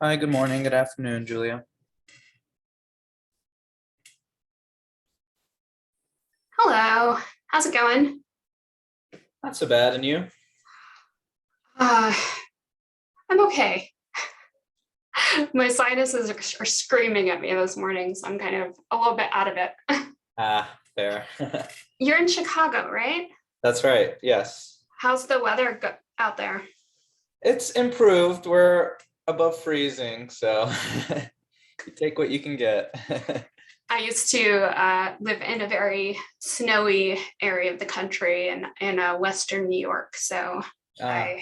Hi, good morning, good afternoon, Julia. Hello, how's it going? Not so bad, and you? Uh, I'm okay. My sinuses are screaming at me this morning, so I'm kind of a little bit out of it. Ah, fair. You're in Chicago, right? That's right, yes. How's the weather out there? It's improved. We're above freezing, so you take what you can get. I used to live in a very snowy area of the country in Western New York, so Ah,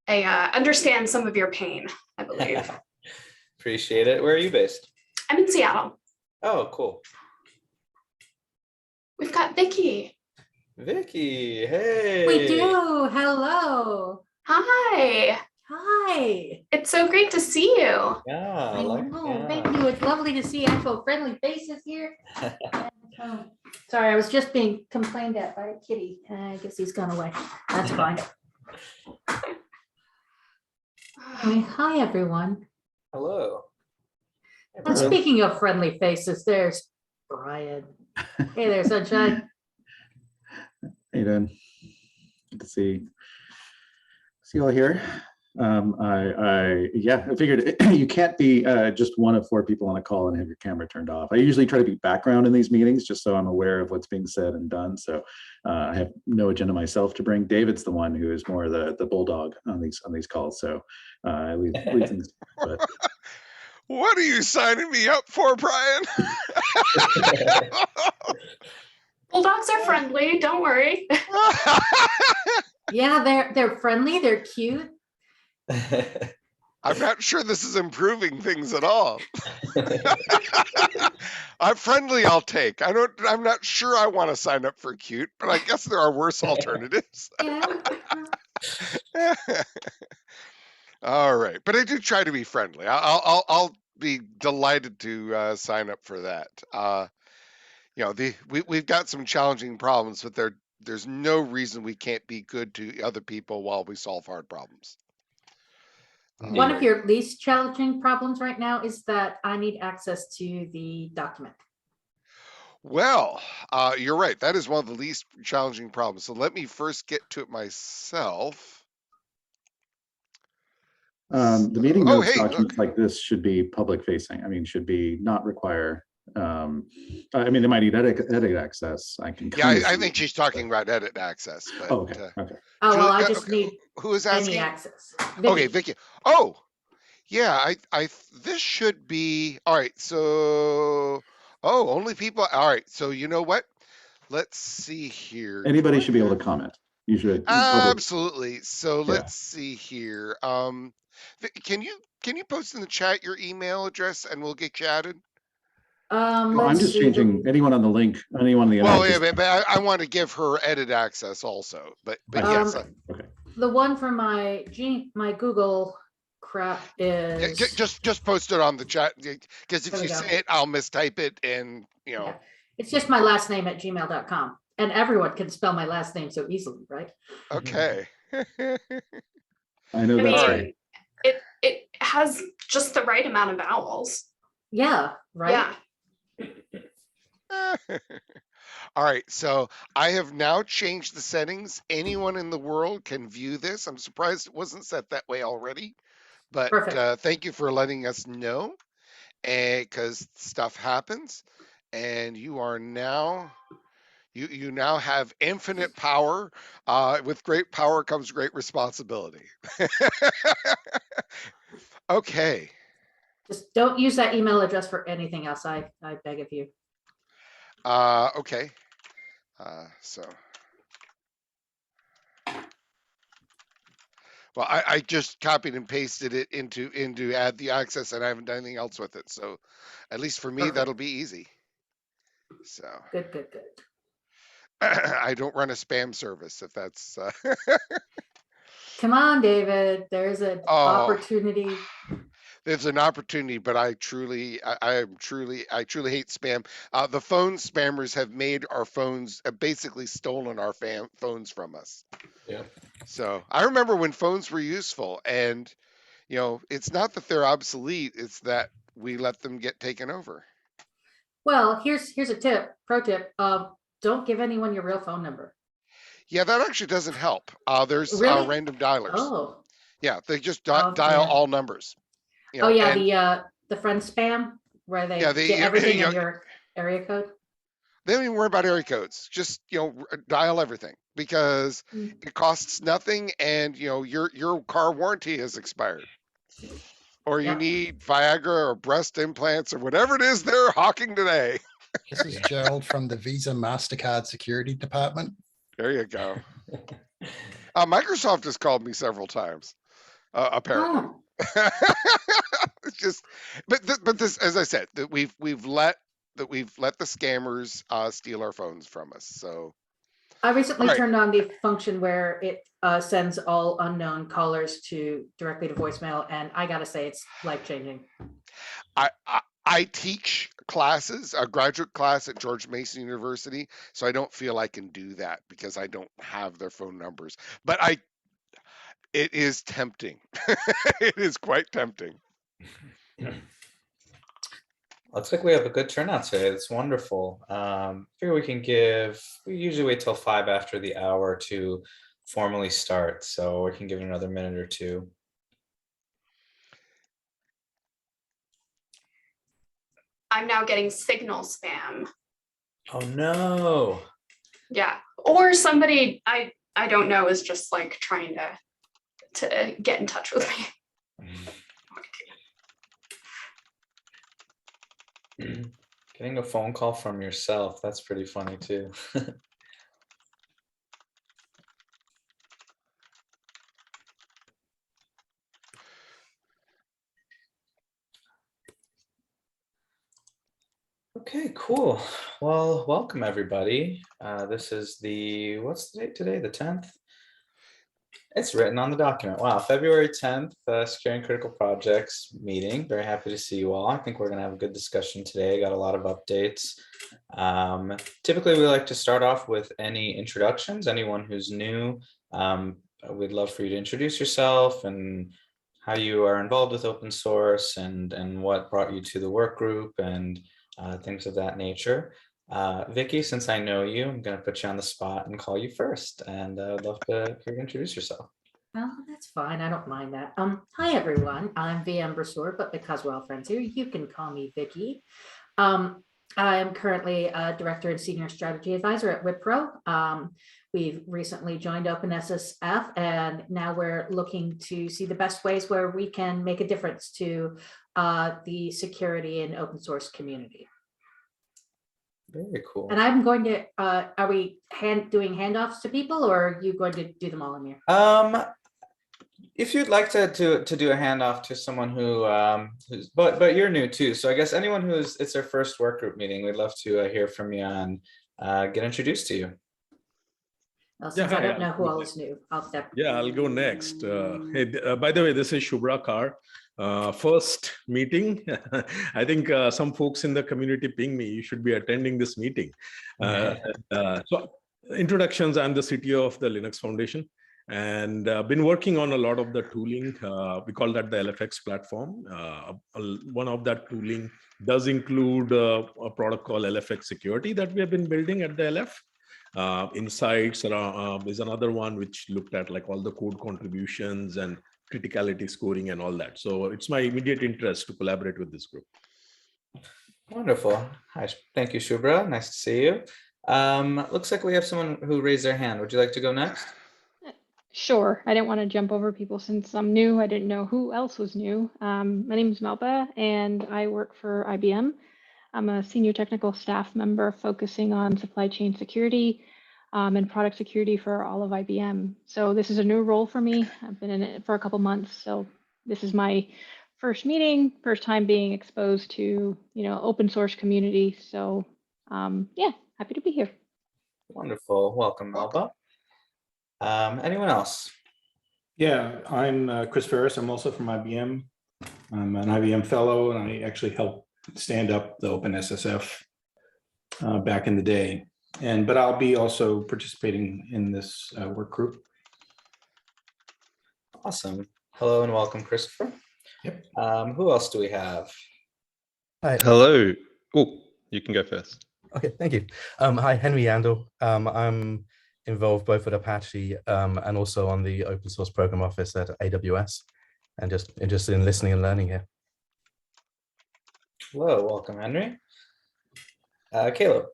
I understand some of your pain, I believe. appreciate it. Where are you based? I'm in Seattle. Oh, cool. We've got Vicky. Vicky, hey. We do. Hello. Hi. Hi. It's so great to see you. Yeah, I know. Thank you. It's lovely to see actual friendly faces here. And, sorry, I was just being complained at by a kitty. I guess he's gone away. That's fine. Anyway, hi, everyone. Hello. And speaking of friendly faces, there's Brian. Hey there, Sunshine. How you doing? Good to see you all here. I figured you can't be just one of four people on a call and have your camera turned off. I usually try to be background in these meetings just so I'm aware of what's being said and done. So I have no agenda myself to bring. David's the one who is more the bulldog on these calls. So I leave things. But what are you signing me up for, Brian? Bulldogs are friendly, don't worry. Yeah, they're friendly, they're cute. I'm not sure this is improving things at all. I'm friendly, I'll take. I'm not sure I want to sign up for cute, but I guess there are worse alternatives. Yeah. All right, but I do try to be friendly. I'll be delighted to sign up for that. We've got some challenging problems, but there's no reason we can't be good to other people while we solve hard problems. One of your least challenging problems right now is that I need access to the document. Well, you're right. That is one of the least challenging problems. So let me first get to it myself. the meeting notes documents like this should be public facing. I mean, should be not require. I mean, they might need edit access. I can. Yeah, I think she's talking about edit access. But, okay. Oh, well, I Julia, just need who is asking? any access. Vicky. Okay, Vicky. Oh, yeah. This should be all right. So, only people. All right. So you know what? Let's see here. Anybody should be able to comment. You should. Absolutely. So let's see here. Can you post in the chat your email address and we'll get you added? Well, I'm just changing anyone on the link, anyone on the well, yeah, but I want to give her edit access also. But yes. Okay. The one for my Google crap is just post it on the chat because if you say it, I'll mistype it and Yeah. It's just my last name at gmail.com. And everyone can spell my last name so easily, right? Okay. I know that's right. It has just the right amount of vowels. Yeah, right. Yeah. All right, so I have now changed the settings. Anyone in the world can view this. I'm surprised it wasn't set that way already, but thank you for letting us know, because stuff happens, and you are now. You now have infinite power. With great power comes great responsibility. Okay. Just don't use that email address for anything else. I beg of you. Okay. So. Well, I just copied and pasted it into add the access, and I haven't done anything else with it. So, at least for me, that'll be easy. So. Good. I don't run a spam service if that's. Come on, David. There's an opportunity. There's an opportunity, but I truly hate spam. The phone spammers have made our phones, basically stolen our phones from us. Yeah. So I remember when phones were useful, and you know, it's not that they're obsolete, it's that we let them get taken over. Well, here's a pro tip. Don't give anyone your real phone number. Yeah, that actually doesn't help. There's Really? random dialers. Oh. Yeah, they just Oh, dial yeah. all numbers. You Oh know, yeah, and the friend spam where they yeah, get everything in your area code. they don't even worry about area codes. Just, you know, dial everything because it costs nothing, and you know your car warranty has expired, or you Yep. need Viagra or breast implants or whatever it is they're hawking today. This is Gerald from the Visa MasterCard security department. There you go. Microsoft has called me several times, apparently. Oh. It's just, but this, as I said, that we've let the scammers steal our phones from us. So I recently Right. turned on the function where it sends all unknown callers directly to voicemail, and I gotta say it's life-changing. I teach classes, a graduate class at George Mason University, so I don't feel I can do that because I don't have their phone numbers. But it is tempting. It is quite tempting. Looks like we have a good turnout today. It's wonderful. Figure we usually wait till 5 after the hour to formally start, so we can give it another minute or two. I'm now getting signal spam. Oh no. Yeah. Or somebody I don't know is just like trying to get in touch with me. Getting a phone call from yourself, that's pretty funny too. Okay, cool. Well, welcome everybody. This is what's the date today? The 10th? It's written on the document. Wow, February 10th, Securing Critical Projects meeting. Very happy to see you all. I think we're gonna have a good discussion today. Got a lot of updates. Typically, we like to start off with any introductions. Anyone who's new, we'd love for you to introduce yourself and how you are involved with open source and what brought you to the work group and things of that nature. Vicky, since I know you, I'm going to put you on the spot and call you first. And I'd love for you to introduce yourself. Oh, that's fine. I don't mind that. Hi everyone. I'm VM Brasseur, but because we're all friends here, you can call me Vicky. I am currently a director and senior strategy advisor at Wipro. We've recently joined OpenSSF, and now we're looking to see the best ways where we can make a difference to the security and open source community. Very cool. And I'm going to, are we doing handoffs to people, or are you going to do them all in here? If you'd like to do a handoff to someone but you're new too. So I guess anyone it's their first work group meeting, we'd love to hear from you and get introduced to you. Well, since I don't know who all is new, I'll step. Yeah, I'll go next. Hey, by the way, this is Shubhra Kar. First meeting. I think some folks in the community ping me, you should be attending this meeting. So introductions, I'm the CTO of the Linux Foundation, and been working on a lot of the tooling. We call that the LFX platform. One of that tooling does include a product called LFX Security that we have been building at the LF. Insights is another one which looked at like all the code contributions and criticality scoring and all that. So it's my immediate interest to collaborate with this group. Wonderful. Hi, thank you, Shubhra. Nice to see you. Looks like we have someone who raised their hand. Would you like to go next? Sure. I didn't want to jump over people since I'm new. I didn't know who else was new. My name is Melba, and I work for IBM. I'm a senior technical staff member focusing on supply chain security and product security for all of IBM. So this is a new role for me. I've been in it for a couple months. So this is my first meeting, first time being exposed to, open source community. So yeah, happy to be here. Wonderful. Welcome, Melba. Anyone else? Yeah, I'm Chris Ferris. I'm also from IBM. I'm an IBM fellow, and I actually helped stand up the OpenSSF back in the day. But I'll be also participating in this work group. Awesome. Hello and welcome, Christopher. Yep. Who else do we have? Hi. Hello. Oh, you can go first. Okay, thank you. Hi, Henry Yandel. I'm involved both with Apache and also on the open source program office at AWS, and just interested in listening and learning here. Hello, welcome, Henry. Caleb.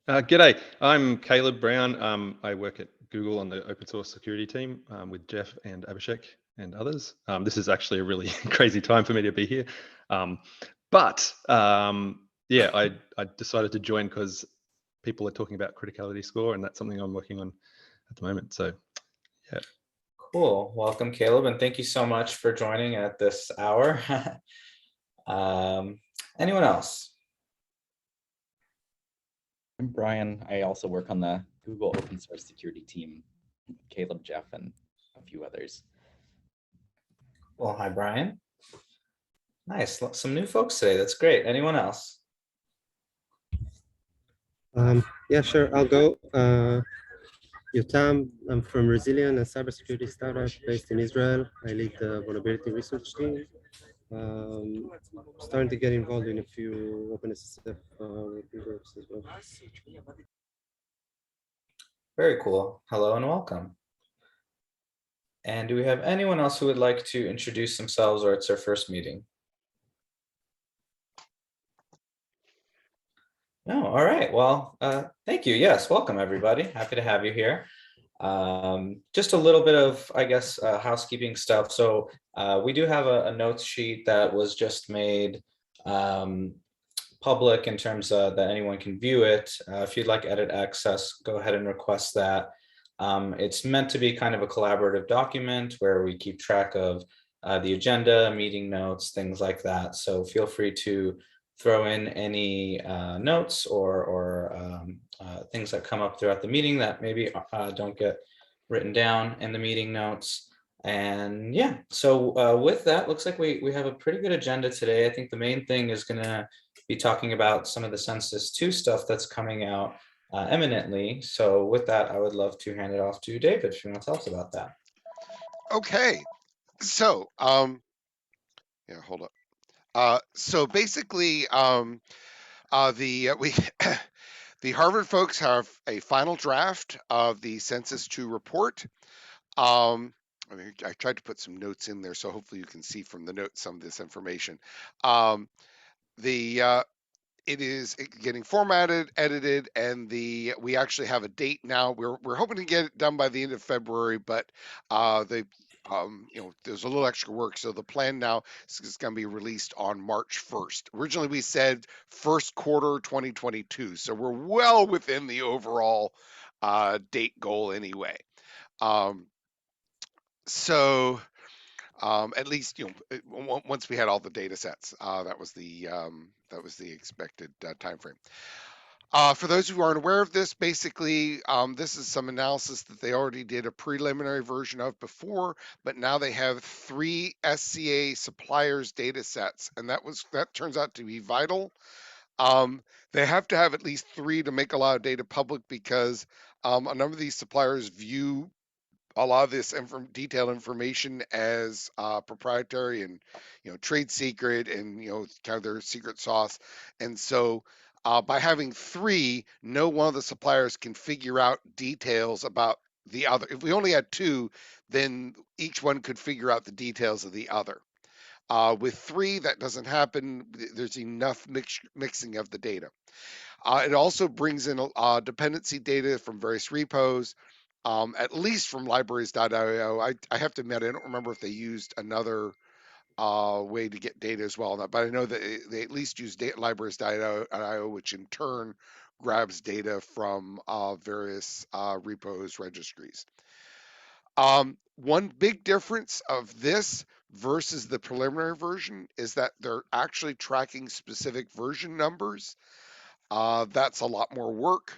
G'day, I'm Caleb Brown. I work at Google on the open source security team with Jeff and Abhishek and others. This is actually a really crazy time for me to be here. Yeah, I decided to join because people are talking about Criticality Score, and that's something I'm working on at the moment. So, yeah. Cool. Welcome, Caleb, and thank you so much for joining at this hour. Anyone else? I'm Brian. I also work on the Google open source security team. Caleb, Jeff, and a few others. Well, hi, Brian. Nice. Some new folks today. That's great. Anyone else? Yeah, sure. I'll go. Yotam. I'm from Resilient, a cybersecurity startup based in Israel. I lead the vulnerability research team. Starting to get involved in a few OpenSSF working groups as well. Very cool. Hello and welcome. And do we have anyone else who would like to introduce themselves, or it's their first meeting? No, all right. Well, thank you. Yes, welcome everybody. Happy to have you here. Just a little bit of, I guess, housekeeping stuff. So we do have a notes sheet that was just made public in terms of that anyone can view it. If you'd like edit access, go ahead and request that. It's meant to be kind of a collaborative document where we keep track of the agenda, meeting notes, things like that. So feel free to throw in any notes or things that come up throughout the meeting that maybe don't get written down in the meeting notes. And yeah, so with that, looks like we have a pretty good agenda today. I think the main thing is going to be talking about some of the Census 2 stuff that's coming out imminently. So with that, I would love to hand it off to David if you want to tell us about that. Okay, so yeah, hold up. So basically, the Harvard folks have a final draft of the Census 2 report. I tried to put some notes in there, so hopefully you can see from the notes some of this information. It is getting formatted, edited, and we actually have a date now. We're hoping to get it done by the end of February, but there's a little extra work, so the plan now is going to be released on March 1st. Originally, we said first quarter 2022, so we're well within the overall date goal anyway. At least once we had all the data sets, that was the expected time frame. For those who aren't aware of this, basically, this is some analysis that they already did a preliminary version of before, but now they have 3 SCA suppliers data sets, and that turns out to be vital. They have to have at least 3 to make a lot of data public because a number of these suppliers view a lot of this detailed information as proprietary and trade secret and kind of their secret sauce. And so by having 3, no one of the suppliers can figure out details about the other. If we only had 2, then each one could figure out the details of the other. With 3, that doesn't happen. There's enough mixing of the data. It also brings in dependency data from various repos, at least from libraries.io. I have to admit, I don't remember if they used another way to get data as well, but I know that they at least use libraries.io, which in turn grabs data from various repos registries. One big difference of this versus the preliminary version is that they're actually tracking specific version numbers. That's a lot more work.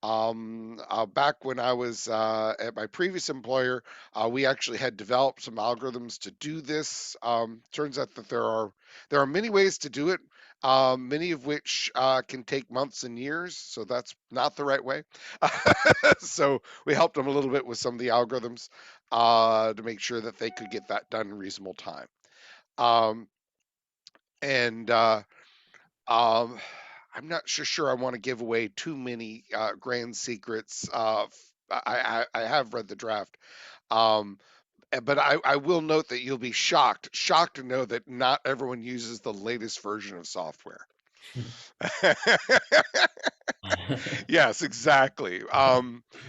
Back when I was at my previous employer, we actually had developed some algorithms to do this. Turns out that there are many ways to do it. many of which can take months and years, so that's not the right way. So we helped them a little bit with some of the algorithms to make sure that they could get that done in reasonable time. I'm not sure I want to give away too many grand secrets. I have read the draft. But I will note that you'll be shocked to know that not everyone uses the latest version of software. Yes, exactly.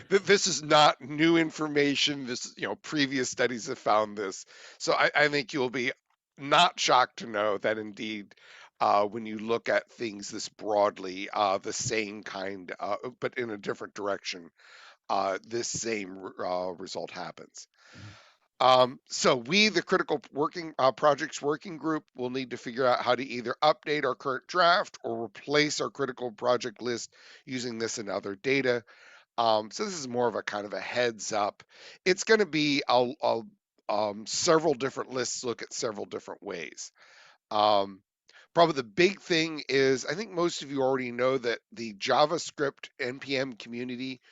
This is not new information. This, previous studies have found this. So I think you'll be not shocked to know that indeed, when you look at things this broadly, the same kind, but in a different direction, this same result happens. So we, the critical projects working group, will need to figure out how to either update our current draft or replace our critical project list using this and other data. So this is more of a kind of a heads up. It's going to be several different lists look at several different ways. Probably the big thing is, I think most of you already know that the JavaScript NPM community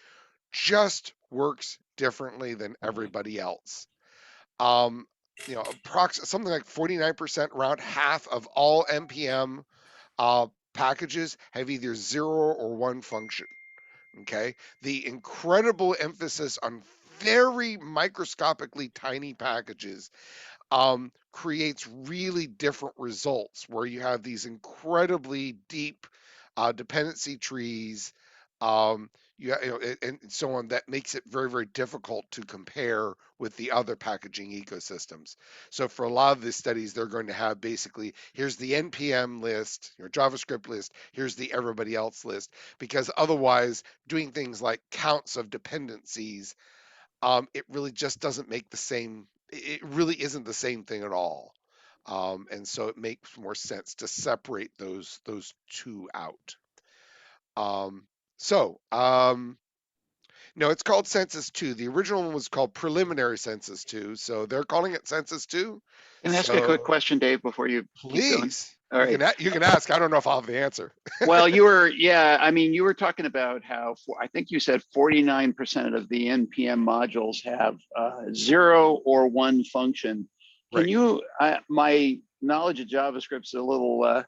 just works differently than everybody else. Something like 49%, around half of all NPM packages have either 0 or 1 function. Okay, the incredible emphasis on very microscopically tiny packages creates really different results, where you have these incredibly deep dependency trees, and so on, that makes it very, very difficult to compare with the other packaging ecosystems. So for a lot of the studies, they're going to have basically, here's the NPM list, your JavaScript list, here's the everybody else list, because otherwise doing things like counts of dependencies, it really just doesn't make the same, it really isn't the same thing at all. And so it makes more sense to separate those two out. No, it's called Census 2. The original one was called Preliminary Census 2, so they're calling it Census 2. Can I ask a quick question, Dave, before you keep going? Please. All right. You can ask. I don't know if I'll have the answer. Well, you were talking about how, I think you said 49% of the NPM modules have 0 or 1 function. Can you, my knowledge of JavaScript is a little,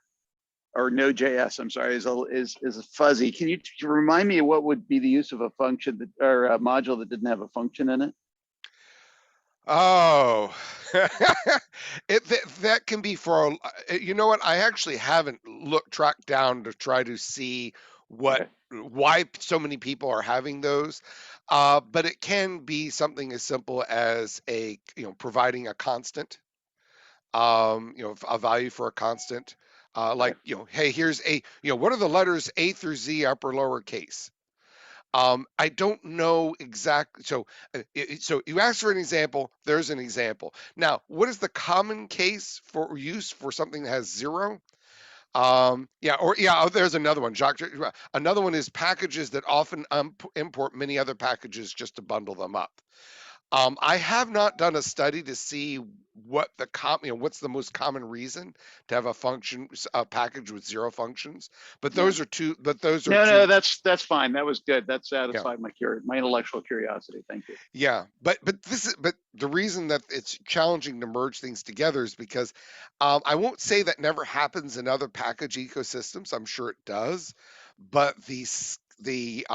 or Node.js, I'm sorry, is fuzzy. Can you remind me of what would be the use of a function or a module that didn't have a function in it? Oh, that can be for, you know what? I actually haven't tracked down to try to see why so many people are having those. But it can be something as simple as providing a constant, a value for a constant. Hey, here's what are the letters A through Z, upper, lower case? I don't know exactly. So you asked for an example. There's an example. Now, what is the common case for use for something that has 0? There's another one. Another one is packages that often import many other packages just to bundle them up. I have not done a study to see what what's the most common reason to have a package with 0 functions. But those are two. But those are no. That's fine. That was good. That satisfied my intellectual curiosity. Thank you. Yeah, but the reason that it's challenging to merge things together is because I won't say that never happens in other package ecosystems. I'm sure it does, but the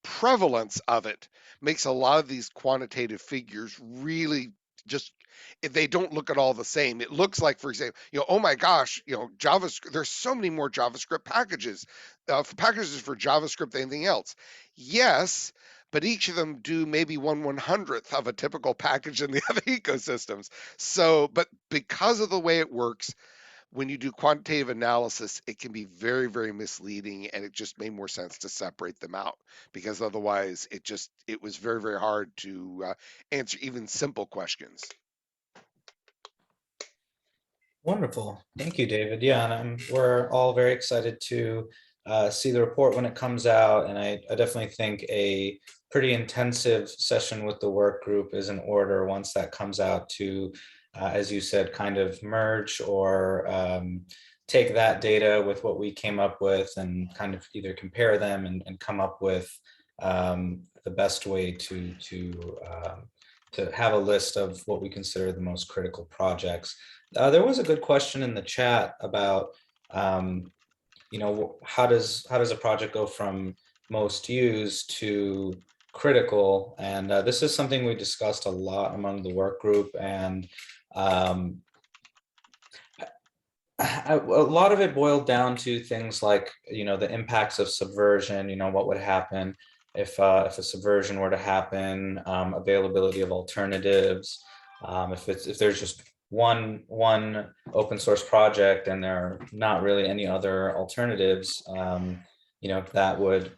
prevalence of it makes a lot of these quantitative figures really just, they don't look at all the same. It looks like, for example, oh my gosh, JavaScript, there's so many more JavaScript packages for JavaScript than anything else. Yes, but each of them do maybe 1/100th of a typical package in the other ecosystems. So, but because of the way it works, when you do quantitative analysis, it can be very, very misleading, and it just made more sense to separate them out, because otherwise it was very, very hard to answer even simple questions. Wonderful. Thank you, David. Yeah, and we're all very excited to see the report when it comes out. And I definitely think a pretty intensive session with the work group is in order once that comes out to, as you said, kind of merge or take that data with what we came up with and kind of either compare them and come up with the best way to have a list of what we consider the most critical projects. There was a good question in the chat about, you know, how does a project go from most used to critical? And this is something we discussed a lot among the work group, and a lot of it boiled down to things like, you know, the impacts of subversion. You know, what would happen if a subversion were to happen, availability of alternatives, if there's just one open source project and there are not really any other alternatives, you know, that would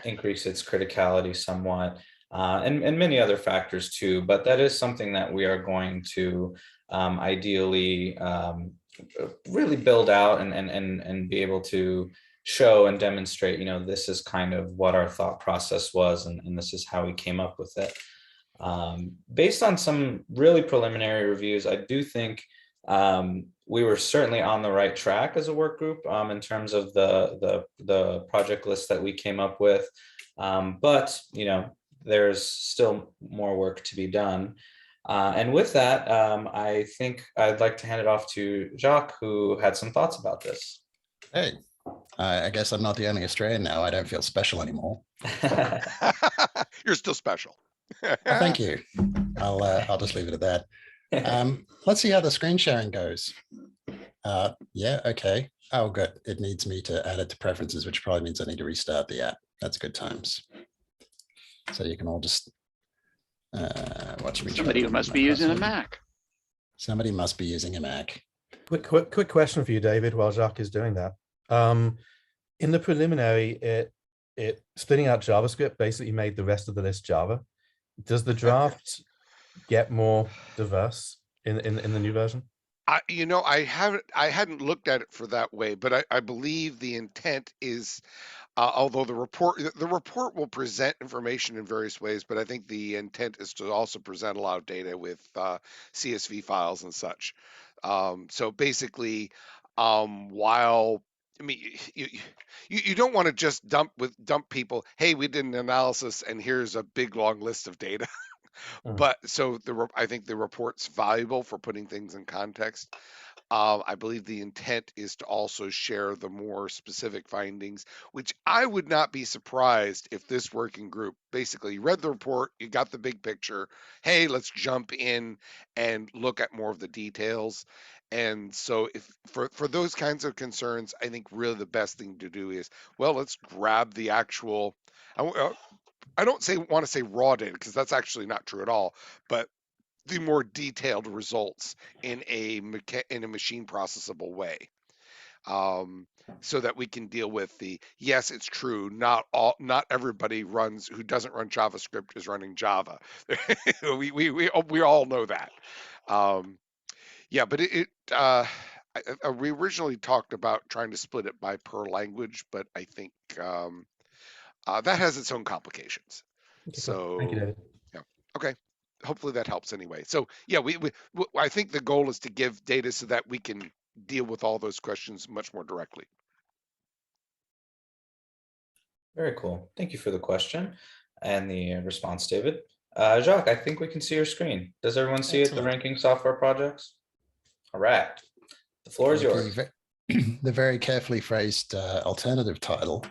increase its criticality somewhat, and many other factors too. But that is something that we are going to ideally really build out and be able to show and demonstrate, you know, this is kind of what our thought process was, and this is how we came up with it. Based on some really preliminary reviews, I do think we were certainly on the right track as a work group in terms of the project list that we came up with. But, you know, there's still more work to be done. And with that, I think I'd like to hand it off to Jacques, who had some thoughts about this. Hey, I guess I'm not the only Australian now. I don't feel special anymore. You're still special. Well, thank you. I'll just leave it at that. Let's see how the screen sharing goes. Yeah, okay. Oh, good. It needs me to add it to preferences, which probably means I need to restart the app. That's good times. So you can all just watch me. Somebody who must be using a Mac. Somebody must be using a Mac. Quick question for you, David, while Jacques is doing that. In the preliminary, it splitting out JavaScript basically made the rest of the list Java. Does the draft get more diverse in the new version? You know, I hadn't looked at it for that way, but I believe the intent is, although the report will present information in various ways, but I think the intent is to also present a lot of data with CSV files and such. So basically, while I mean, you don't want to just dump people. Hey, we did an analysis and here's a big long list of data. But so I think the report's valuable for putting things in context. I believe the intent is to also share the more specific findings, which I would not be surprised if this working group basically you read the report, you got the big picture. Hey, let's jump in and look at more of the details. And so if for those kinds of concerns, I think really the best thing to do is, well, let's grab the actual, I don't want to say raw data because that's actually not true at all, but the more detailed results in a machine processable way, so that we can deal with the, yes, it's true, not everybody who doesn't run JavaScript is running Java. we all know that. Yeah, but we originally talked about trying to split it by per language, but I think that has its own complications. Okay, so thank you, David. Yeah, okay. Hopefully that helps anyway. So yeah, I think the goal is to give data so that we can deal with all those questions much more directly. Very cool. Thank you for the question and the response, David. Jacques, I think we can see your screen. Does everyone see it, the ranking software projects? All right, the floor is yours. The very carefully phrased alternative title.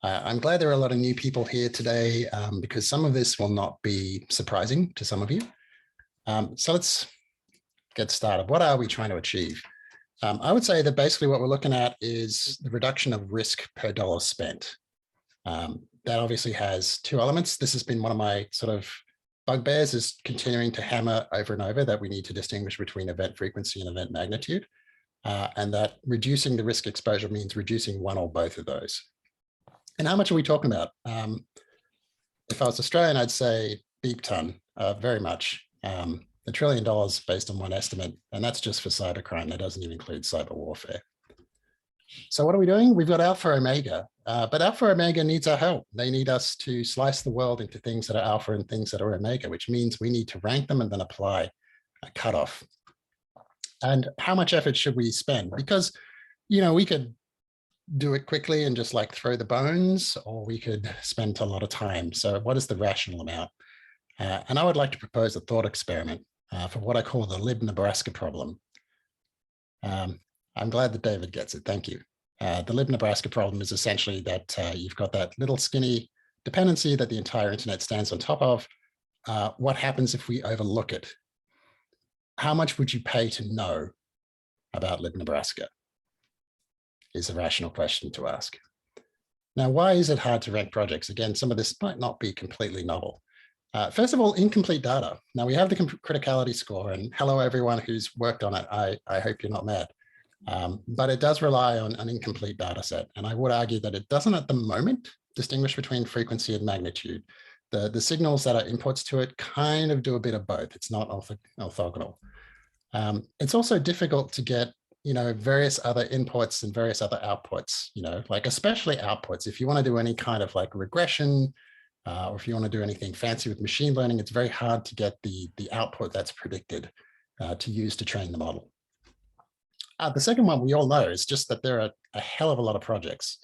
I'm glad there are a lot of new people here today because some of this will not be surprising to some of you. So let's get started. What are we trying to achieve? I would say that basically what we're looking at is the reduction of risk per dollar spent. That obviously has two elements. This has been one of my sort of bugbears, is continuing to hammer over and over that we need to distinguish between event frequency and event magnitude, and that reducing the risk exposure means reducing one or both of those. And how much are we talking about? If I was Australian, I'd say beep ton, very much. $1 trillion based on one estimate, and that's just for cybercrime. That doesn't even include cyber warfare. So what are we doing? We've got Alpha Omega, but Alpha Omega needs our help. They need us to slice the world into things that are Alpha and things that are Omega, which means we need to rank them and then apply a cutoff. And how much effort should we spend? Because we could do it quickly and just like throw the bones, or we could spend a lot of time. So what is the rational amount? And I would like to propose a thought experiment for what I call the Lib Nebraska Problem. I'm glad that David gets it. Thank you. The Lib Nebraska Problem is essentially that you've got that little skinny dependency that the entire internet stands on top of. What happens if we overlook it? How much would you pay to know about Lib Nebraska? Is a rational question to ask. Now, why is it hard to rank projects? Again, some of this might not be completely novel. First of all, incomplete data. Now we have the criticality score, and hello everyone who's worked on it. I hope you're not mad. But it does rely on an incomplete data set. And I would argue that it doesn't at the moment distinguish between frequency and magnitude. The signals that are inputs to it kind of do a bit of both. It's not orthogonal. It's also difficult to get various other inputs and various other outputs, like especially outputs. If you want to do any kind of like regression, or if you want to do anything fancy with machine learning, it's very hard to get the output that's predicted to use to train the model. The second one we all know is just that there are a hell of a lot of projects.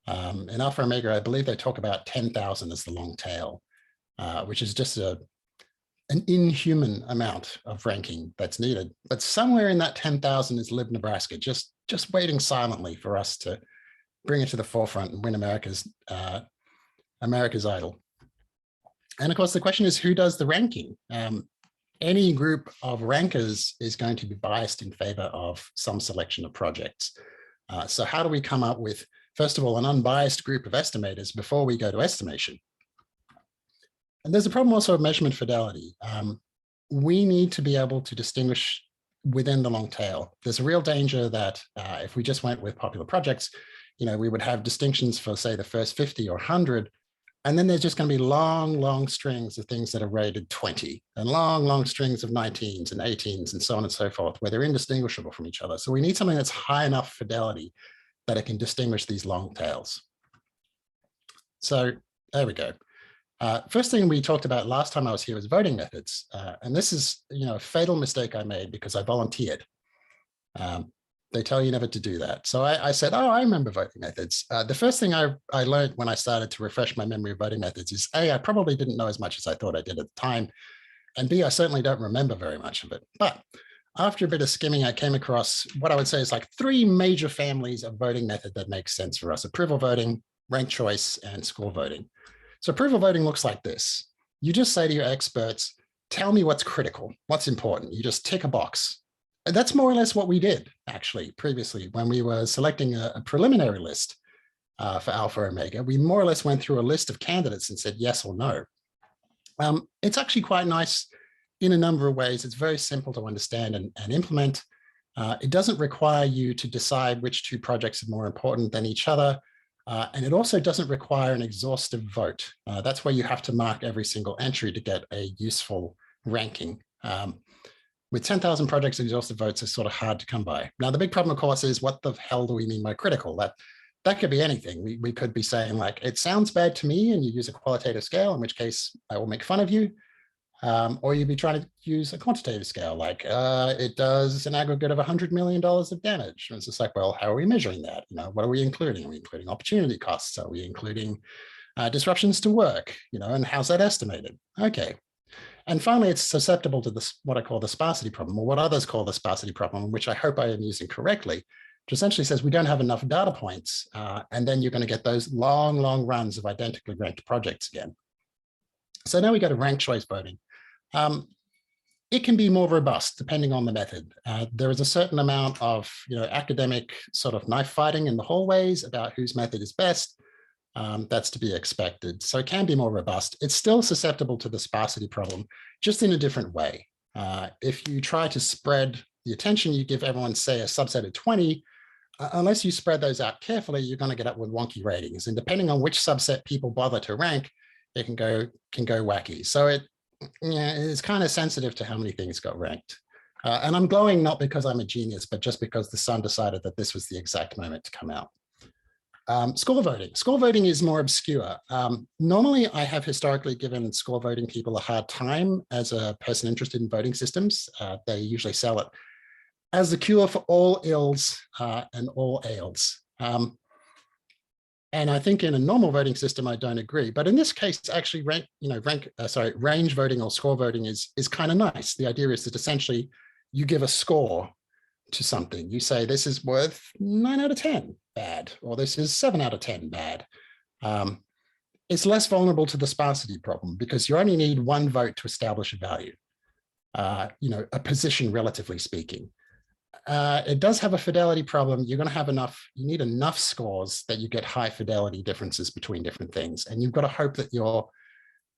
In Alpha Omega, I believe they talk about 10,000 as the long tail, which is just an inhuman amount of ranking that's needed. But somewhere in that 10,000 is Lib Nebraska, just waiting silently for us to bring it to the forefront and win America's idol. And of course, the question is, who does the ranking? Any group of rankers is going to be biased in favor of some selection of projects. So how do we come up with, first of all, an unbiased group of estimators before we go to estimation? And there's a problem also of measurement fidelity. We need to be able to distinguish within the long tail. There's a real danger that if we just went with popular projects, we would have distinctions for, say, the first 50 or 100, and then there's just going to be long strings of things that are rated 20, and long strings of 19s and 18s and so on and so forth, where they're indistinguishable from each other. So we need something that's high enough fidelity that it can distinguish these long tails. So there we go. First thing we talked about last time I was here was voting methods. And this is a fatal mistake I made because I volunteered. They tell you never to do that. So I said, oh, I remember voting methods. The first thing I learned when I started to refresh my memory of voting methods is A, I probably didn't know as much as I thought I did at the time. And B, I certainly don't remember very much of it. But after a bit of skimming, I came across what I would say is like 3 major families of voting method that make sense for us: approval voting, ranked choice, and score voting. So approval voting looks like this. You just say to your experts, tell me what's critical, what's important. You just tick a box. And that's more or less what we did, actually, previously when we were selecting a preliminary list for Alpha Omega. We more or less went through a list of candidates and said yes or no. It's actually quite nice in a number of ways. It's very simple to understand and implement. It doesn't require you to decide which 2 projects are more important than each other. And it also doesn't require an exhaustive vote. That's where you have to mark every single entry to get a useful ranking. With 10,000 projects, exhaustive votes are sort of hard to come by. Now, the big problem, of course, is what the hell do we mean by critical? That could be anything. We could be saying, like, it sounds bad to me, and you use a qualitative scale, in which case I will make fun of you. Or you'd be trying to use a quantitative scale, like it does an aggregate of $100 million of damage. And it's just like, well, how are we measuring that? What are we including? Are we including opportunity costs? Are we including disruptions to work? And how's that estimated? Okay. And finally, it's susceptible to this, what I call the sparsity problem, or what others call the sparsity problem, which I hope I am using correctly, which essentially says we don't have enough data points. And then you're going to get those long runs of identically ranked projects again. So now we go to ranked choice voting. It can be more robust depending on the method. There is a certain amount of academic sort of knife fighting in the hallways about whose method is best. That's to be expected. So it can be more robust. It's still susceptible to the sparsity problem, just in a different way. If you try to spread the attention, you give everyone, say, a subset of 20, unless you spread those out carefully, you're going to get up with wonky ratings. And depending on which subset people bother to rank, it can go wacky. So it's kind of sensitive to how many things got ranked. And I'm glowing not because I'm a genius, but just because the Sun decided that this was the exact moment to come out. Score voting. Score voting is more obscure. Normally, I have historically given score voting people a hard time as a person interested in voting systems. They usually sell it as the cure for all ills and all ails. And I think in a normal voting system, I don't agree. But in this case, actually, range voting or score voting is kind of nice. The idea is that essentially you give a score to something. You say this is worth 9 out of 10 bad, or this is 7 out of 10 bad. It's less vulnerable to the sparsity problem because you only need one vote to establish a value, a position relatively speaking. It does have a fidelity problem. You're going to have you need enough scores that you get high fidelity differences between different things. And you've got to hope that your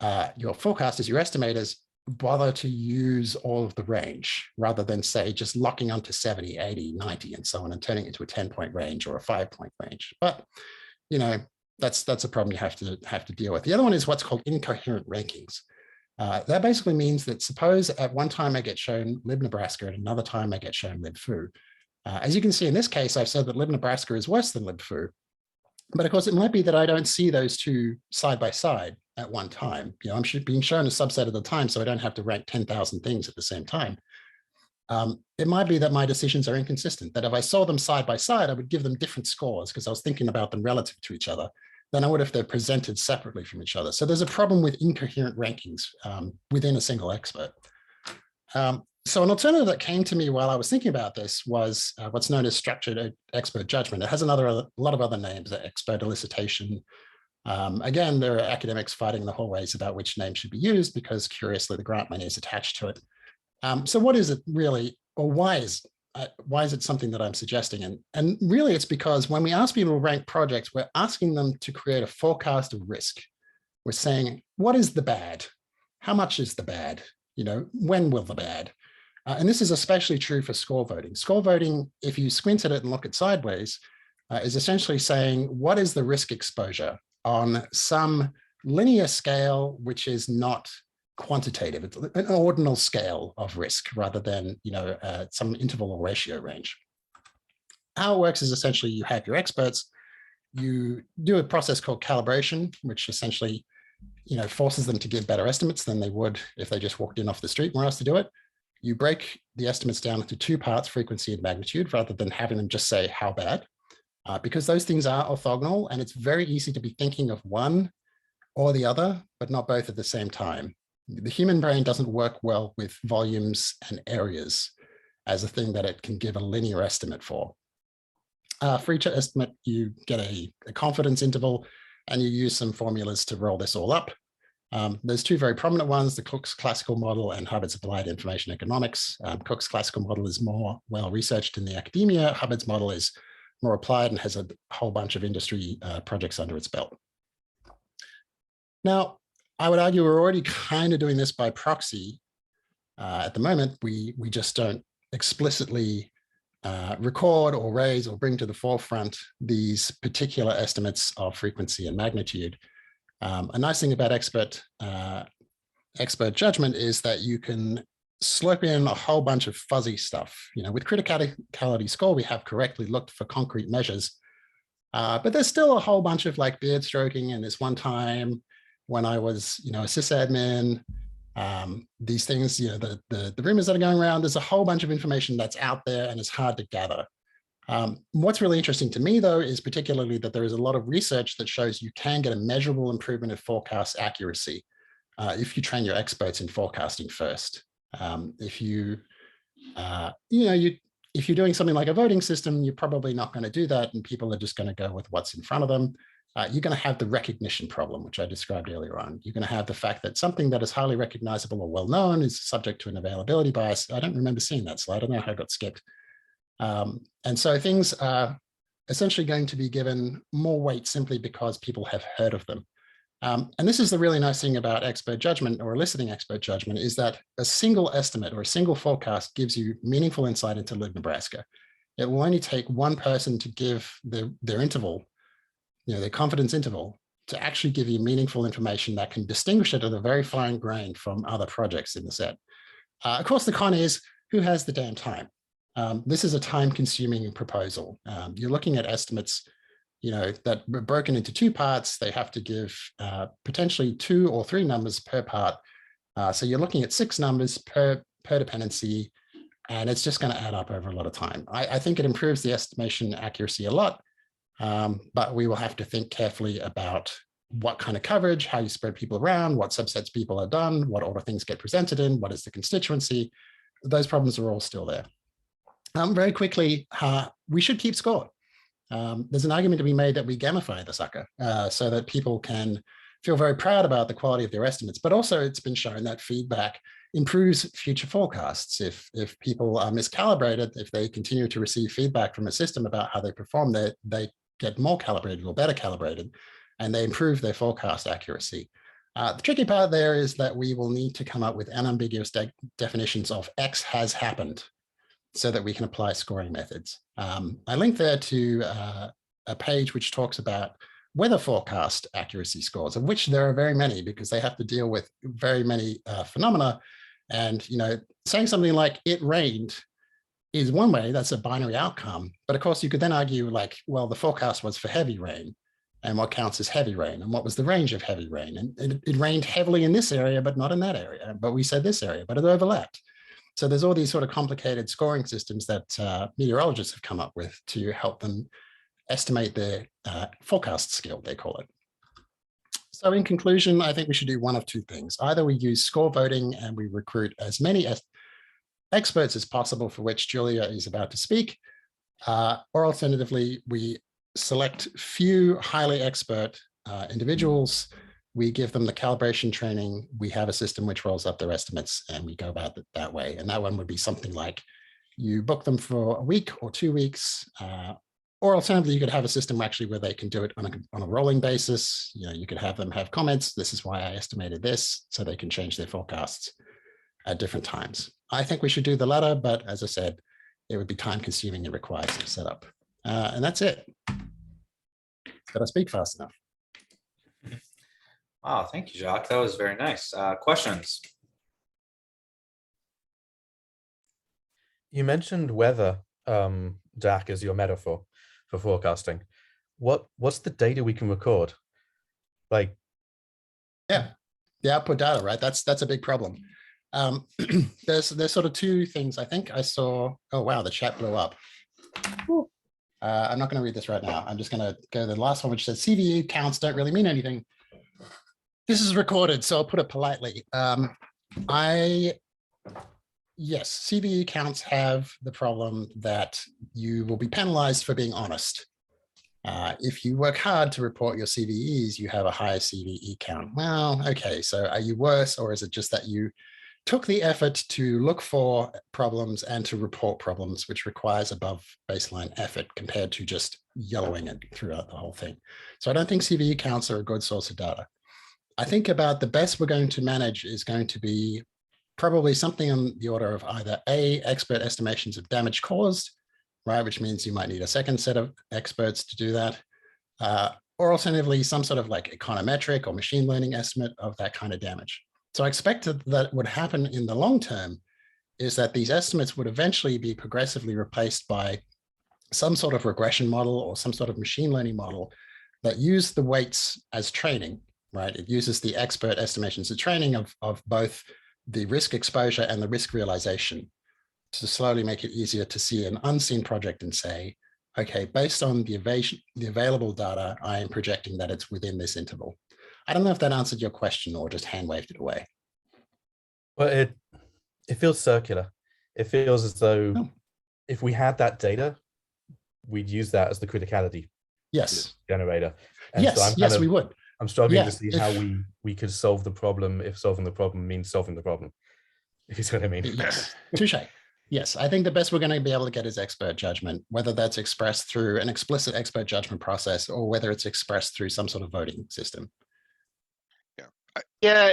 forecasters, your estimators, bother to use all of the range rather than say just locking onto 70, 80, 90 and so on and turning it into a 10-point range or a 5-point range. But, that's a problem you have to deal with. The other one is what's called incoherent rankings. That basically means that suppose at one time I get shown Lib Nebraska and another time I get shown Lib Foo. As you can see in this case, I've said that Lib Nebraska is worse than Lib Foo. But of course, it might be that I don't see those two side by side at one time. I'm being shown a subset at a time, so I don't have to rank 10,000 things at the same time. It might be that my decisions are inconsistent, that if I saw them side by side, I would give them different scores because I was thinking about them relative to each other than I would if they're presented separately from each other. So there's a problem with incoherent rankings within a single expert. So an alternative that came to me while I was thinking about this was what's known as structured expert judgment. It has a lot of other names, expert elicitation. Again, there are academics fighting the hallways about which name should be used because curiously the grant money is attached to it. So what is it really, or why is it something that I'm suggesting? And really it's because when we ask people to rank projects, we're asking them to create a forecast of risk. We're saying, what is the bad? How much is the bad? When will the bad? And this is especially true for score voting. Score voting, if you squint at it and look at sideways, is essentially saying, what is the risk exposure on some linear scale, which is not quantitative. It's an ordinal scale of risk rather than some interval or ratio range. How it works is essentially you have your experts, you do a process called calibration, which essentially forces them to give better estimates than they would if they just walked in off the street and were asked to do it. You break the estimates down into two parts, frequency and magnitude, rather than having them just say how bad, because those things are orthogonal and it's very easy to be thinking of one or the other, but not both at the same time. The human brain doesn't work well with volumes and areas as a thing that it can give a linear estimate for. For each estimate, you get a confidence interval and you use some formulas to roll this all up. There's two very prominent ones, the Cook's classical model and Hubbard's applied information economics. Cook's classical model is more well-researched in the academia. Hubbard's model is more applied and has a whole bunch of industry projects under its belt. Now, I would argue we're already kind of doing this by proxy. At the moment, we just don't explicitly record or raise or bring to the forefront these particular estimates of frequency and magnitude. A nice thing about expert judgment is that you can slope in a whole bunch of fuzzy stuff. With Criticality Score, we have correctly looked for concrete measures, but there's still a whole bunch of like beard stroking. And this one time when I was, a sysadmin, these things, the rumors that are going around, there's a whole bunch of information that's out there and it's hard to gather. What's really interesting to me, though, is particularly that there is a lot of research that shows you can get a measurable improvement of forecast accuracy if you train your experts in forecasting first. If you're doing something like a voting system, you're probably not going to do that, and people are just going to go with what's in front of them. You're going to have the recognition problem, which I described earlier on. You're going to have the fact that something that is highly recognizable or well-known is subject to an availability bias. I don't remember seeing that slide. I don't know how it got skipped. And so things are essentially going to be given more weight simply because people have heard of them. And this is the really nice thing about expert judgment or eliciting expert judgment is that a single estimate or a single forecast gives you meaningful insight into Lib Nebraska. It will only take one person to give their interval, their confidence interval, to actually give you meaningful information that can distinguish it at a very fine grain from other projects in the set. Of course, the con is who has the damn time? This is a time-consuming proposal. You're looking at estimates, that are broken into two parts. They have to give potentially 2 or 3 numbers per part. So you're looking at 6 numbers per dependency. And it's just going to add up over a lot of time. I think it improves the estimation accuracy a lot, but we will have to think carefully about what kind of coverage, how you spread people around, what subsets people are done, what order things get presented in, what is the constituency. Those problems are all still there. Very quickly, we should keep score. There's an argument to be made that we gamify the sucker so that people can feel very proud about the quality of their estimates, but also it's been shown that feedback improves future forecasts. If people are miscalibrated, if they continue to receive feedback from a system about how they perform, they get more calibrated or better calibrated, and they improve their forecast accuracy. The tricky part there is that we will need to come up with unambiguous definitions of X has happened so that we can apply scoring methods. I linked there to a page which talks about weather forecast accuracy scores, of which there are very many because they have to deal with very many phenomena. And saying something like it rained is one way, that's a binary outcome. But of course, you could then argue like, well, the forecast was for heavy rain. And what counts as heavy rain? And what was the range of heavy rain? And it rained heavily in this area, but not in that area. But we said this area, but it overlapped. So there's all these sort of complicated scoring systems that meteorologists have come up with to help them estimate their forecast skill, they call it. So in conclusion, I think we should do one of two things. Either we use score voting and we recruit as many experts as possible, for which Julia is about to speak, or alternatively, we select few highly expert individuals, we give them the calibration training, we have a system which rolls up their estimates, and we go about it that way. And that one would be something like you book them for a week or 2 weeks, or alternatively, you could have a system actually where they can do it on a rolling basis. You could have them have comments, this is why I estimated this, so they can change their forecasts at different times. I think we should do the latter, but as I said, it would be time consuming and require some setup. And that's it. Did I speak fast enough? Wow, thank you, Jacques. That was very nice. Questions? You mentioned weather, Jack, as your metaphor for forecasting. What's the data we can record? Like, yeah, the output data, right? That's a big problem. There's sort of two things I think I saw. Oh wow, the chat blew up. I'm not going to read this right now. I'm just going to go to the last one, which says CVE counts don't really mean anything. This is recorded, so I'll put it politely. Yes, CVE counts have the problem that you will be penalized for being honest. If you work hard to report your CVEs, you have a higher CVE count. Well, okay, so are you worse, or is it just that you took the effort to look for problems and to report problems, which requires above baseline effort compared to just yellowing it throughout the whole thing? So I don't think CVE counts are a good source of data. I think about the best we're going to manage is going to be probably something on the order of either A, expert estimations of damage caused, right, which means you might need a second set of experts to do that, or alternatively, some sort of like econometric or machine learning estimate of that kind of damage. So I expect that would happen in the long term is that these estimates would eventually be progressively replaced by some sort of regression model or some sort of machine learning model that use the weights as training, right? It uses the expert estimations as training of both the risk exposure and the risk realization to slowly make it easier to see an unseen project and say, okay, based on the available data, I am projecting that it's within this interval. I don't know if that answered your question or just hand waved it away. Well, it feels circular. It feels as though if we had that data, we'd use that as the criticality generator. And yes, we would. I'm struggling to see how we could solve the problem if solving the problem means solving the problem. If you see what I mean. Yes, touche. Yes, I think the best we're going to be able to get is expert judgment, whether that's expressed through an explicit expert judgment process or whether it's expressed through some sort of voting system. Yeah,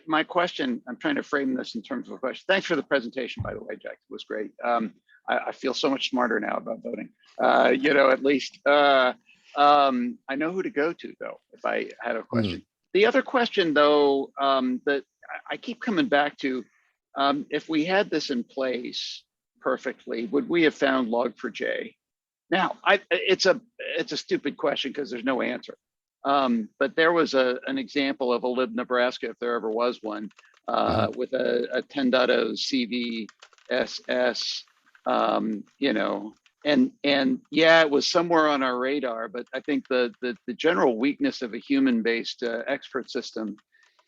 my question, I'm trying to frame this in terms of a question. Thanks for the presentation, by the way, Jack. It was great. I feel so much smarter now about voting, at least. I know who to go to, though, if I had a question. The other question, though, that I keep coming back to, if we had this in place perfectly, would we have found log4j? Now, it's a stupid question because there's no answer. But there was an example of a Lib Nebraska, if there ever was one, with a 10.0 CV SS, you know, and yeah, it was somewhere on our radar, but I think the general weakness of a human-based expert system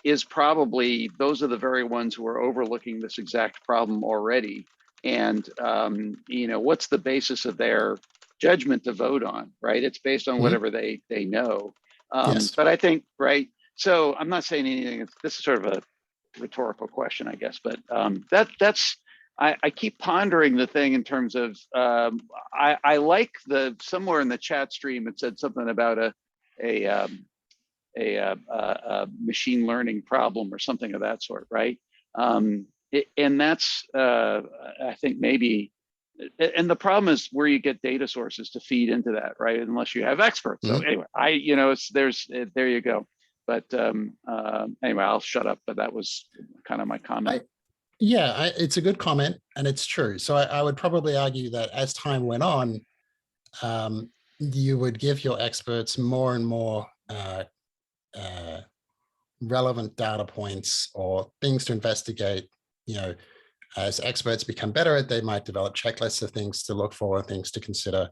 is probably those are the very ones who are overlooking this exact problem already. And you know, what's the basis of their judgment to vote on, right? It's based on whatever they know. Yes. But I think, right, so I'm not saying anything, this is sort of a rhetorical question, I guess, but I keep pondering the thing in terms of, I like somewhere in the chat stream, it said something about a machine learning problem or something of that sort, right? And that's, I think maybe, and the problem is where you get data sources to feed into that, right? Unless you have experts. So anyway, you know, there you go. But anyway, I'll shut up, but that was kind of my comment. It's a good comment, and it's true. So I would probably argue that as time went on, you would give your experts more and more relevant data points or things to investigate. You know, as experts become better at, they might develop checklists of things to look for, things to consider.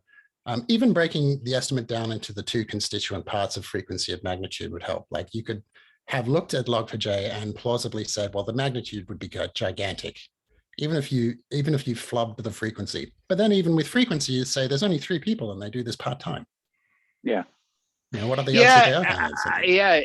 Even breaking the estimate down into the two constituent parts of frequency of magnitude would help. Like you could have looked at log4j and plausibly said, well, the magnitude would be gigantic, even if you flubbed the frequency. But then even with frequency, you say there's only 3 people and they do this part-time. Yeah. You know, what are the odds that they are?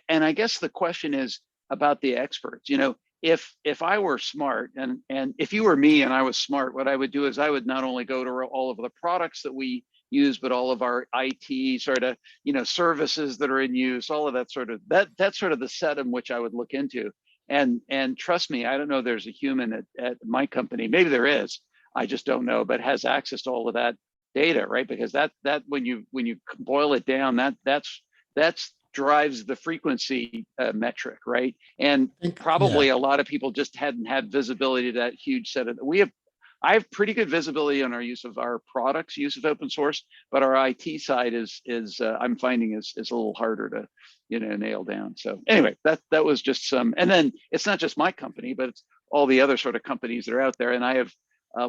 And I guess the question is about the experts. You know, if I were smart and if you were me and I was smart, what I would do is I would not only go to all of the products that we use, but all of our IT sort of, you know, services that are in use, all of that sort of, that's sort of the set in which I would look into. And trust me, I don't know there's a human at my company, maybe there is, I just don't know, but has access to all of that data, right? Because that when you boil it down, that's drives the frequency metric, right? And probably a lot of people just hadn't had visibility to that huge set of, I have pretty good visibility on our use of our products, use of open source, but our IT side is I'm finding is a little harder to, you know, nail down. So anyway, that was just some, and then it's not just my company, but it's all the other sort of companies that are out there. And I have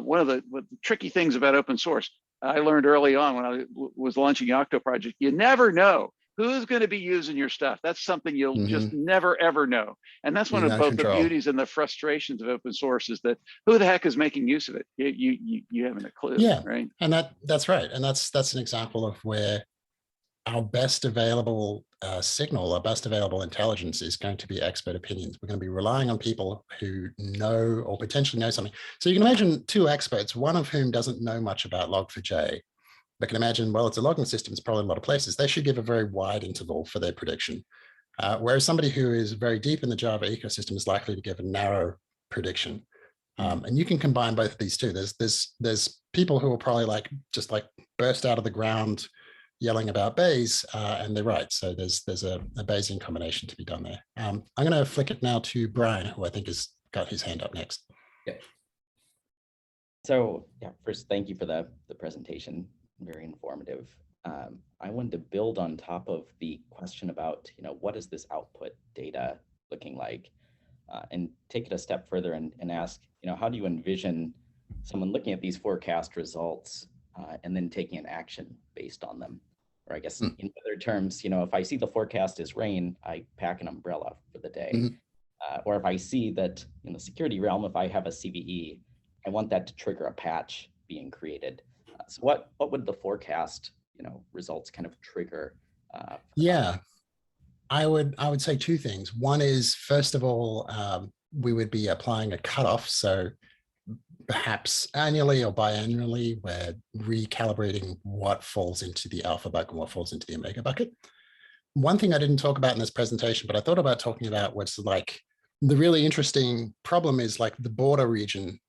one of the tricky things about open source, I learned early on when I was launching the Octo project, you never know who's going to be using your stuff. That's something you'll just never, ever know. And that's one of both the beauties and the frustrations of open source is that who the heck is making use of it? You haven't a clue, right? And that's right. And that's an example of where our best available signal, our best available intelligence is going to be expert opinions. We're going to be relying on people who know or potentially know something. So you can imagine 2 experts, one of whom doesn't know much about log4j, but can imagine, well, it's a logging system, it's probably in a lot of places. They should give a very wide interval for their prediction. Whereas somebody who is very deep in the Java ecosystem is likely to give a narrow prediction. And you can combine both of these two. There's people who will probably just burst out of the ground yelling about Bayes, and they're right. So there's a Bayesian combination to be done there. I'm going to flick it now to Brian, who I think has got his hand up next. Yeah. So first, thank you for the presentation. Very informative. I wanted to build on top of the question about, you know, what is this output data looking like, and take it a step further and ask, you know, how do you envision someone looking at these forecast results and then taking an action based on them? Or I guess in other terms, you know, if I see the forecast is rain, I pack an umbrella for the day. Or if I see that in the security realm, if I have a CVE, I want that to trigger a patch being created. So what would the forecast, you know, results kind of trigger? I would say 2 things. One is, first of all, we would be applying a cutoff. So perhaps annually or biannually, we're recalibrating what falls into the alpha bucket and what falls into the omega bucket. One thing I didn't talk about in this presentation, but I thought about talking about what's like the really interesting problem is like the border region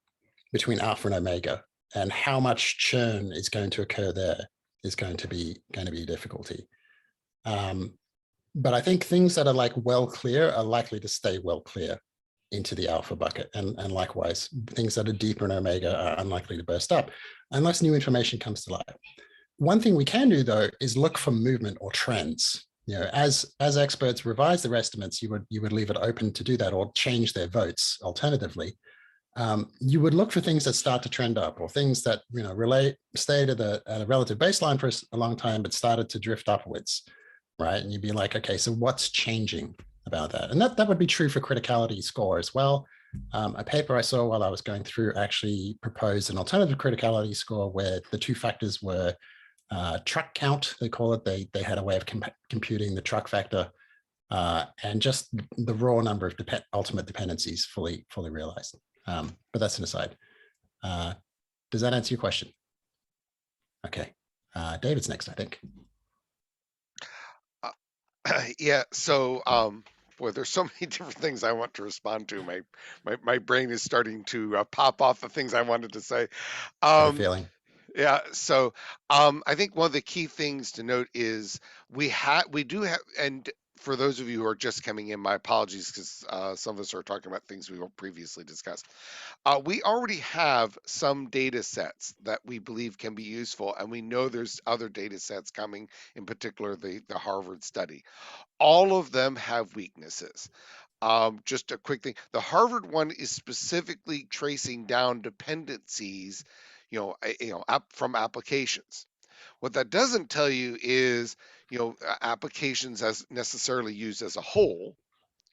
between alpha and omega, and how much churn is going to occur there is going to be a difficulty. But I think things that are like well clear are likely to stay well clear into the alpha bucket, and likewise, things that are deeper in omega are unlikely to burst up unless new information comes to light. One thing we can do though is look for movement or trends. You know, as experts revise their estimates, you would leave it open to do that or change their votes alternatively. you would look for things that start to trend up, or things that stayed at a relative baseline for a long time but started to drift upwards, right? And you'd be like, okay, so what's changing about that? And that would be true for criticality score as well. A paper I saw while I was going through actually proposed an alternative criticality score where the two factors were truck count, they call it. They had a way of computing the truck factor and just the raw number of ultimate dependencies fully realized. But that's an aside. Does that answer your question? Okay, David's next, I think. Yeah, so boy, there's so many different things I want to respond to. My brain is starting to pop off the things I wanted to say. Feeling. Yeah, so I think one of the key things to note is we do have, and for those of you who are just coming in, my apologies, because some of us are talking about things we previously discussed. We already have some data sets that we believe can be useful, and we know there's other data sets coming, in particular the Harvard study. All of them have weaknesses. Just a quick thing, the Harvard one is specifically tracing down dependencies, from applications. What that doesn't tell you is, applications as necessarily used as a whole.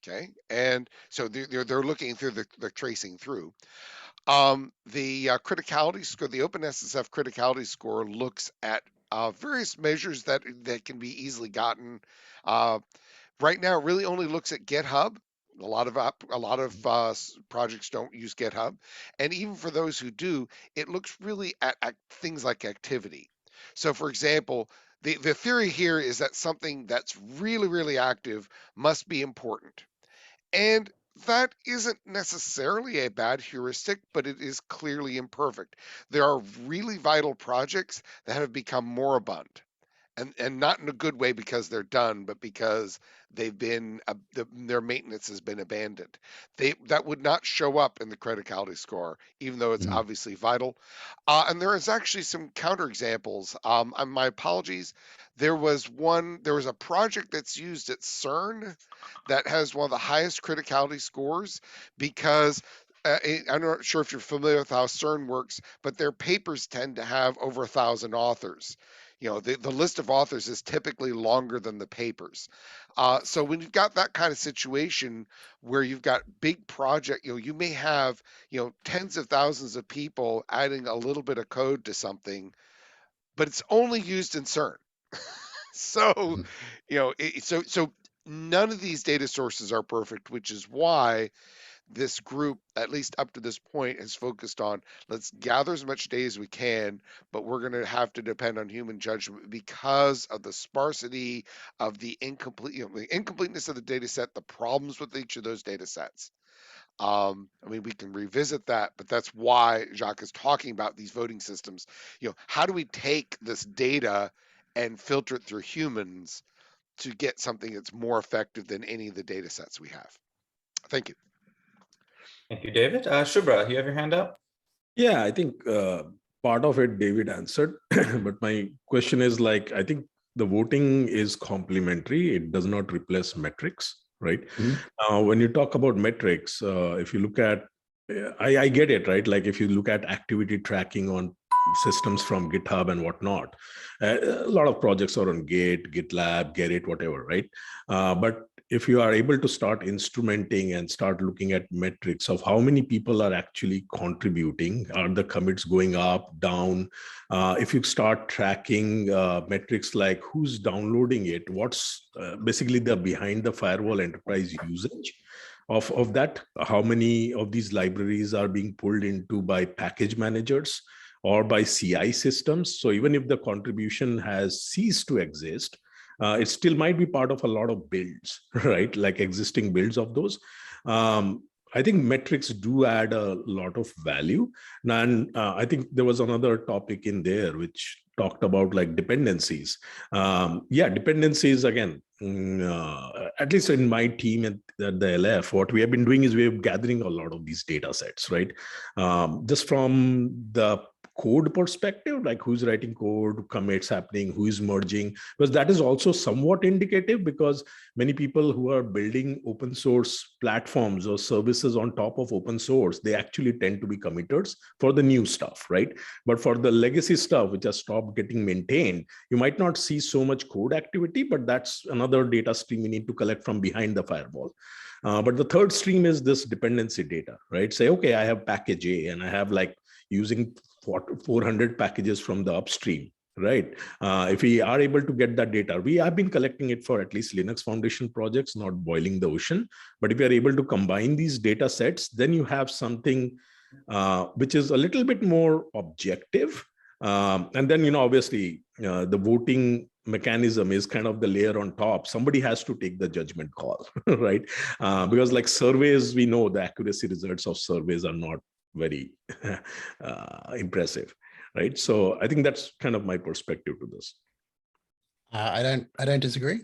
Okay, and so they're looking through the tracing through. The criticality score, the OpenSSF criticality score, looks at various measures that can be easily gotten. Right now, it really only looks at GitHub. A lot of projects don't use GitHub, and even for those who do, it looks really at things like activity. So, for example, the theory here is that something that's really, really active must be important. And that isn't necessarily a bad heuristic, but it is clearly imperfect. There are really vital projects that have become moribund. And not in a good way because they're done, but because they've been their maintenance has been abandoned. That would not show up in the criticality score, even though it's obviously vital. And there is actually some counterexamples. My apologies. There was a project that's used at Cern that has one of the highest criticality scores because I'm not sure if you're familiar with how Cern works, but their papers tend to have over 1,000 authors. The list of authors is typically longer than the papers. So when you've got that kind of situation where you've got big project, you may have, tens of thousands of people adding a little bit of code to something, but it's only used in Cern. So, so none of these data sources are perfect, which is why this group, at least up to this point, has focused on let's gather as much data as we can, but we're going to have to depend on human judgment because of the sparsity of the incompleteness of the data set, the problems with each of those data sets. We can revisit that, but that's why Jacques is talking about these voting systems. How do we take this data and filter it through humans to get something that's more effective than any of the data sets we have? Thank you. Thank you, David. Shubhra, you have your hand up? Yeah, I think part of it David answered, but my question is I think the voting is complementary. It does not replace metrics, right? When you talk about metrics, if you look at, I get it, right? If you look at activity tracking on systems from GitHub and whatnot, a lot of projects are on Git, GitLab, Gerrit, whatever, right? But if you are able to start instrumenting and start looking at metrics of how many people are actually contributing, are the commits going up, down? If you start tracking metrics like who's downloading it, what's basically the behind the firewall enterprise usage of that, how many of these libraries are being pulled into by package managers or by CI systems. So even if the contribution has ceased to exist, it still might be part of a lot of builds, right? Like existing builds of those. I think metrics do add a lot of value. And I think there was another topic in there which talked about dependencies. Dependencies, again, at least in my team at the LF, what we have been doing is we're gathering a lot of these data sets, right? Just from the code perspective, like who's writing code, commits happening, who is merging, because that is also somewhat indicative, because many people who are building open source platforms or services on top of open source, they actually tend to be committers for the new stuff, right? But for the legacy stuff, which has stopped getting maintained, you might not see so much code activity, but that's another data stream you need to collect from behind the firewall. But the third stream is this dependency data, right? Say, okay, I have package A and I have like using 400 packages from the upstream, right? If we are able to get that data, we have been collecting it for at least Linux Foundation projects, not boiling the ocean. But if we are able to combine these data sets, then you have something which is a little bit more objective. And then, obviously, the voting mechanism is kind of the layer on top. Somebody has to take the judgment call, right? Because like surveys, we know the accuracy results of surveys are not very impressive, right? So I think that's kind of my perspective to this. I don't disagree.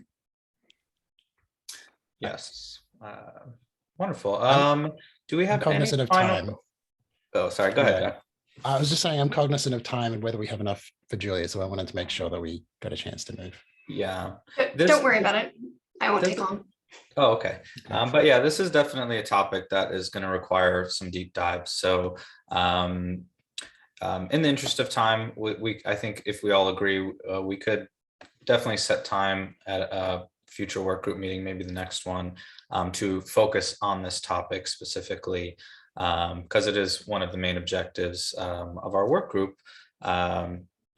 Yes, wonderful. Do we have cognizant any of final... time? Oh, sorry. Go ahead. I was just saying I'm cognizant of time and whether we have enough for Julia, so I wanted to make sure that we got a chance to move. Yeah. Don't worry about it. I won't take long. Oh, okay. But yeah, this is definitely a topic that is going to require some deep dives. So in the interest of time, I think if we all agree, we could definitely set time at a future work group meeting, maybe the next one, to focus on this topic specifically, because it is one of the main objectives of our work group.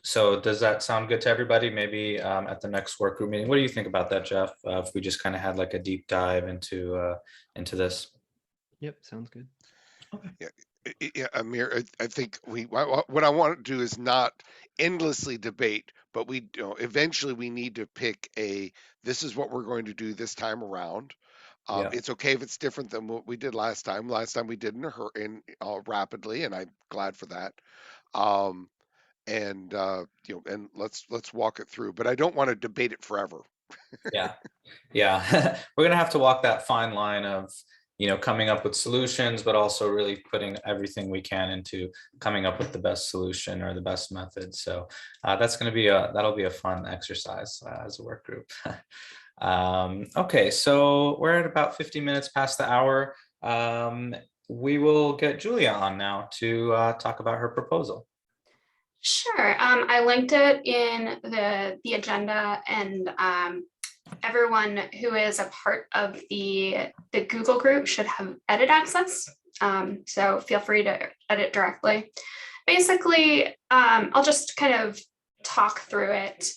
So does that sound good to everybody? Maybe at the next work group meeting. What do you think about that, Jeff? If we just kind of had like a deep dive into this. Yep, sounds good. Okay. Yeah, Amir, I think what I want to do is not endlessly debate, but eventually we need to pick this is what we're going to do this time around. It's okay if it's different than what we did last time. Last time we did rapidly, and I'm glad for that. And let's walk it through. But I don't want to debate it forever. Yeah. We're gonna have to walk that fine line of coming up with solutions, but also really putting everything we can into coming up with the best solution or the best method. So that's going to be that'll be a fun exercise as a work group. Okay, so we're at about 50 minutes past the hour. We will get Julia on now to talk about her proposal. Sure. I linked it in the agenda, and everyone who is a part of the Google group should have edit access. So feel free to edit directly. Basically, I'll just kind of talk through it.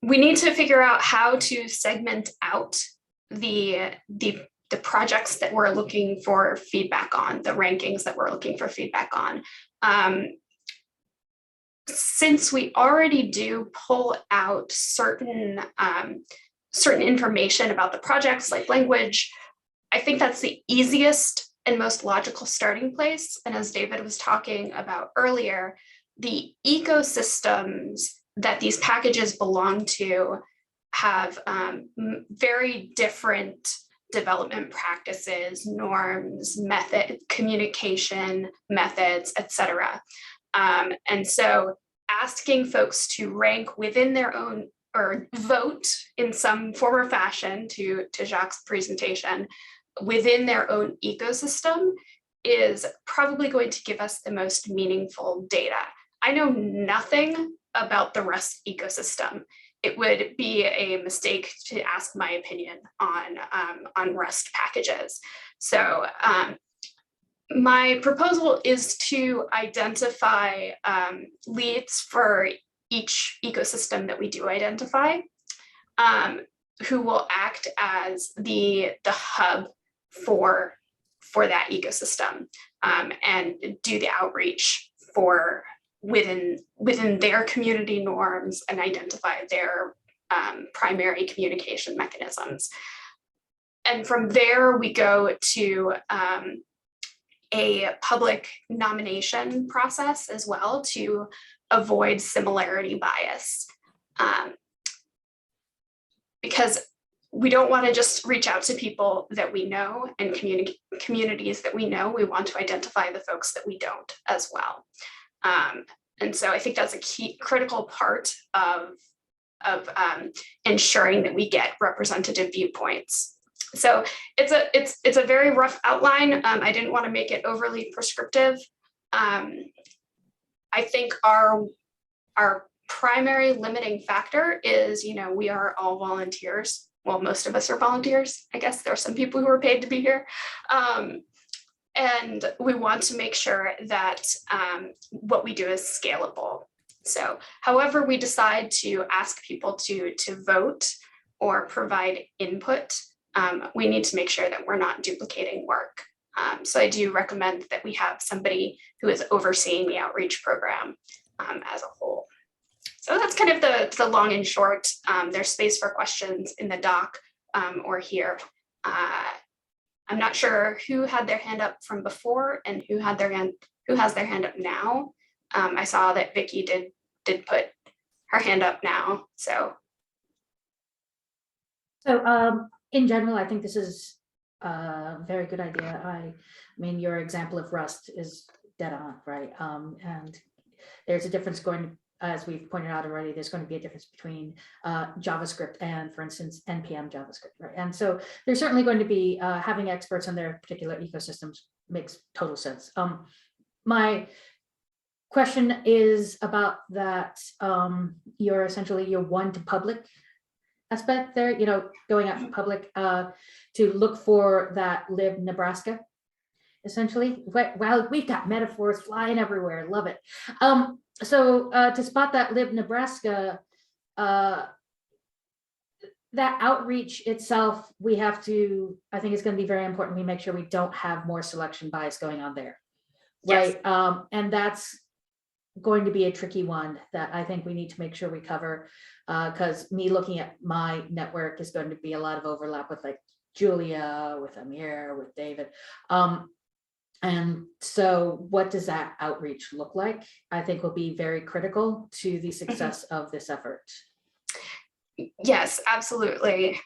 We need to figure out how to segment out the projects that we're looking for feedback on, the rankings that we're looking for feedback on. Since we already do pull out certain information about the projects, like language, I think that's the easiest and most logical starting place. And as David was talking about earlier, the ecosystems that these packages belong to have very different development practices, norms, communication methods, etc. And so asking folks to rank within their own or vote in some form or fashion, to Jacques' presentation, within their own ecosystem is probably going to give us the most meaningful data. I know nothing about the Rust ecosystem. It would be a mistake to ask my opinion on Rust packages. So my proposal is to identify leads for each ecosystem that we do identify, who will act as the hub for that ecosystem, and do the outreach for within their community norms and identify their primary communication mechanisms. And from there, we go to a public nomination process as well to avoid similarity bias. Because we don't want to just reach out to people that we know and communities that we know. We want to identify the folks that we don't as well. And so I think that's a key critical part of ensuring that we get representative viewpoints. So it's a very rough outline. I didn't want to make it overly prescriptive. I think our primary limiting factor is, we are all volunteers. Well, most of us are volunteers. I guess there are some people who are paid to be here. And we want to make sure that what we do is scalable. So however we decide to ask people to vote or provide input, we need to make sure that we're not duplicating work. So I do recommend that we have somebody who is overseeing the outreach program as a whole. So that's kind of the long and short. There's space for questions in the doc or here. I'm not sure who had their hand up from before and who has their hand up now. I saw that Vicky did put her hand up now. So in general, I think this is a very good idea. I mean, your example of Rust is dead on, right? And there's a difference as we've pointed out already, there's going to be a difference between JavaScript and, for instance, NPM JavaScript, right? And so there's certainly going to be having experts on their particular ecosystems makes total sense. My question is about that. You're essentially your one to public aspect there, going out to public to look for that Lib Nebraska, essentially. Well, we've got metaphors flying everywhere. Love it. So to spot that Lib Nebraska, that outreach itself, I think it's going to be very important we make sure we don't have more selection bias going on there, right? Yes. And that's going to be a tricky one that I think we need to make sure we cover, because me looking at my network is going to be a lot of overlap with like Julia, with Amir, with David. And so what does that outreach look like? I think will be very critical to the success of this effort. Yes, absolutely.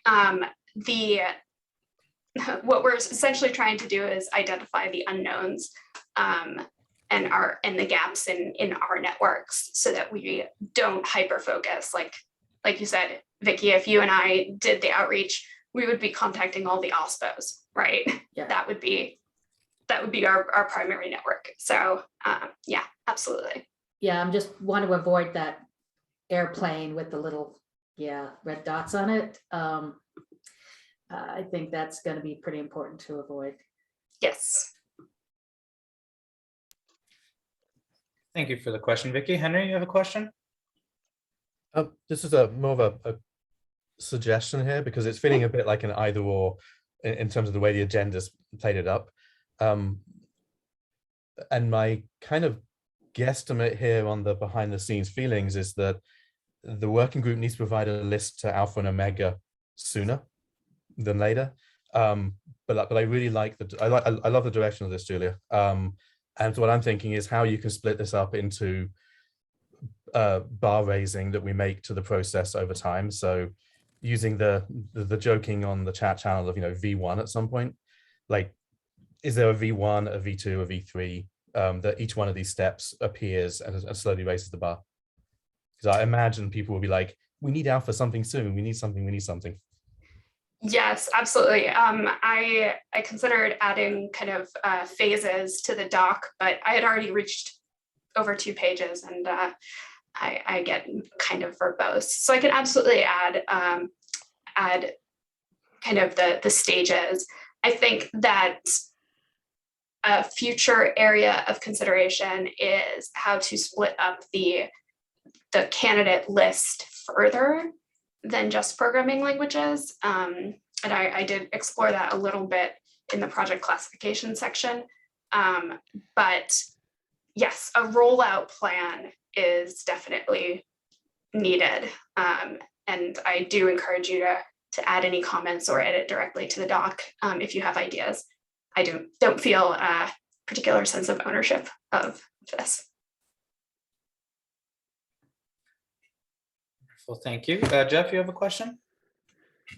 What we're essentially trying to do is identify the unknowns and the gaps in our networks so that we don't hyper focus. Like you said, Vicky, if you and I did the outreach, we would be contacting all the OSPOs, right? Yeah. That would be our primary network. So yeah, absolutely. Yeah, I'm just want to avoid that airplane with the little red dots on it. I think that's going to be pretty important to avoid. Yes. Thank you for the question, Vicky. Henry, you have a question? This is more of a suggestion here, because it's feeling a bit like an either or in terms of the way the agenda's played it up. And my kind of guesstimate here on the behind the scenes feelings is that the working group needs to provide a list to Alpha and Omega sooner than later. But I really like I love the direction of this, Julia. And what I'm thinking is how you can split this up into bar raising that we make to the process over time. So using the joking on the chat channel of V1 at some point, like, is there a V1, a V2, a V3 that each one of these steps appears and slowly raises the bar? Because I imagine people will be like, we need alpha something soon. We need something. Yes, absolutely. I considered adding kind of phases to the doc, but I had already reached over 2 pages and I get kind of verbose. So I can absolutely add kind of the stages. I think that a future area of consideration is how to split up the candidate list further than just programming languages. And I did explore that a little bit in the project classification section. But yes, a rollout plan is definitely needed. And I do encourage you to add any comments or edit directly to the doc if you have ideas. I don't feel a particular sense of ownership of this. Well, thank you. Jeff, you have a question?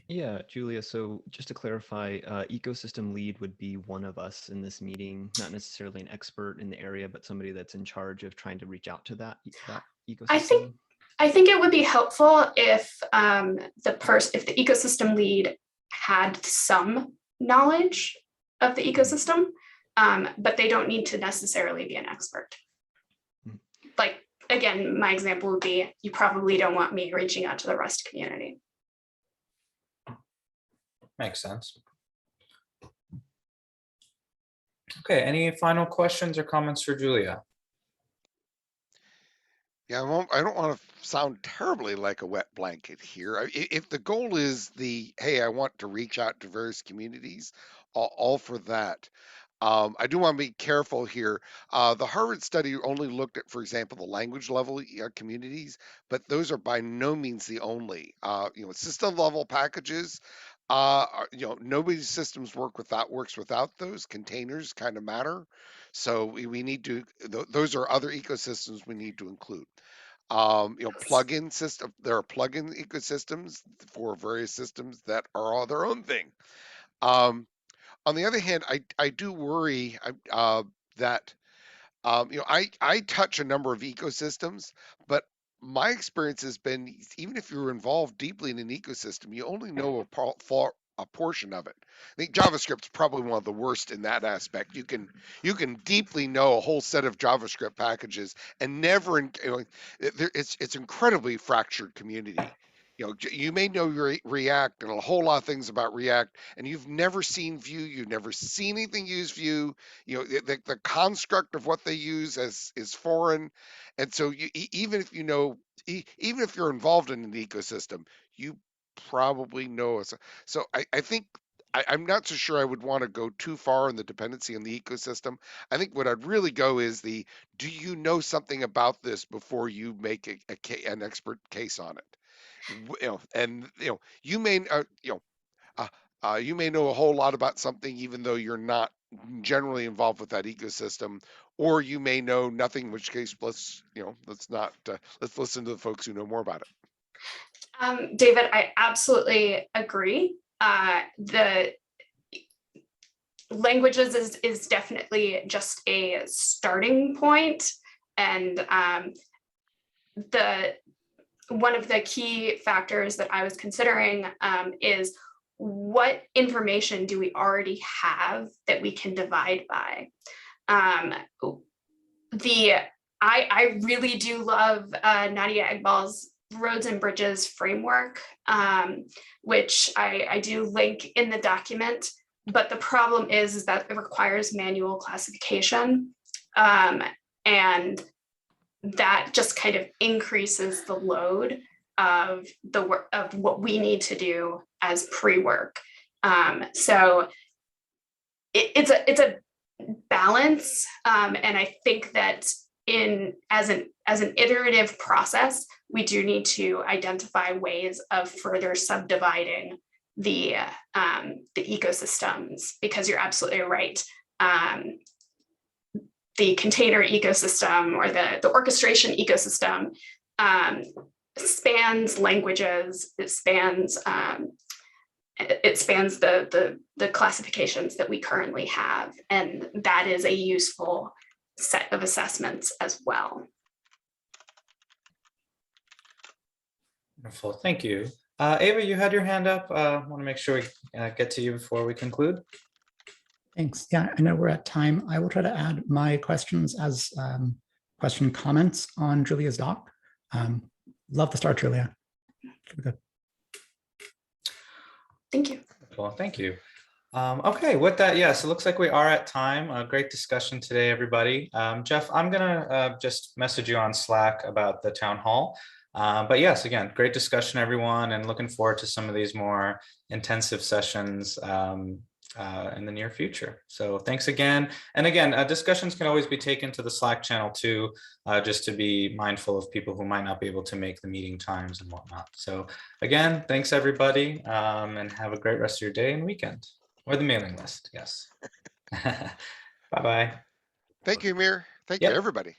Yeah, Julia, so just to clarify, ecosystem lead would be one of us in this meeting, not necessarily an expert in the area, but somebody that's in charge of trying to reach out to that ecosystem. I think it would be helpful if if the ecosystem lead had some knowledge of the ecosystem, but they don't need to necessarily be an expert. Like, again, my example would be, you probably don't want me reaching out to the Rust community. Makes sense. Okay, any final questions or comments for Julia? Yeah, I don't want to sound terribly like a wet blanket here. If the goal is hey, I want to reach out to various communities, all for that. I do want to be careful here. The Harvard study only looked at, for example, the language level communities, but those are by no means the only. System level packages. Nobody's systems works without those. Containers kind of matter, so we need to. Those are other ecosystems we need to include. Plugin system. There are plugin ecosystems for various systems that are all their own thing. On the other hand, I do worry that I touch a number of ecosystems, but my experience has been, even if you're involved deeply in an ecosystem, you only know a portion of it. I think JavaScript's probably one of the worst in that aspect. You can deeply know a whole set of JavaScript packages and never, it's incredibly fractured community. You may know React and a whole lot of things about React, and you've never seen Vue, you've never seen anything use Vue. The construct of what they use is foreign, and so even if even if you're involved in an ecosystem, you probably know it. So I think I'm not so sure I would want to go too far in the dependency on the ecosystem. I think what I'd really go is do you know something about this before you make an expert case on it? You may you may know a whole lot about something even though you're not generally involved with that ecosystem, or you may know nothing, in which case let's listen to the folks who know more about it. David, I absolutely agree. The languages is definitely just a starting point, and one of the key factors that I was considering is, what information do we already have that we can divide by? I really do love Nadia Egball's Roads and Bridges framework, which I do link in the document, but the problem is that it requires manual classification, and that just kind of increases the load of the work of what we need to do as pre-work. So it's a balance, and I think that as an iterative process, we do need to identify ways of further subdividing the ecosystems, because you're absolutely right. The container ecosystem, or the orchestration ecosystem, spans languages. It spans the classifications that we currently have, and that is a useful set of assessments as well. Wonderful, thank you. Ava, you had your hand up. I want to make sure we get to you before we conclude. Thanks. Yeah, I know we're at time. I will try to add my questions as question comments on Julia's doc. Love the start, Julia. Good. Thank you. Well, thank you. Okay, with that, yes, it looks like we are at time. Great discussion today, everybody. Jeff, I'm gonna just message you on Slack about the town hall. But yes, again, great discussion, everyone, and looking forward to some of these more intensive sessions in the near future. So thanks again. And again, discussions can always be taken to the Slack channel too, just to be mindful of people who might not be able to make the meeting times and whatnot. So again, thanks everybody, and have a great rest of your day and weekend, or the mailing list, yes. Bye-bye. Thank you, Amir. Thank you, everybody.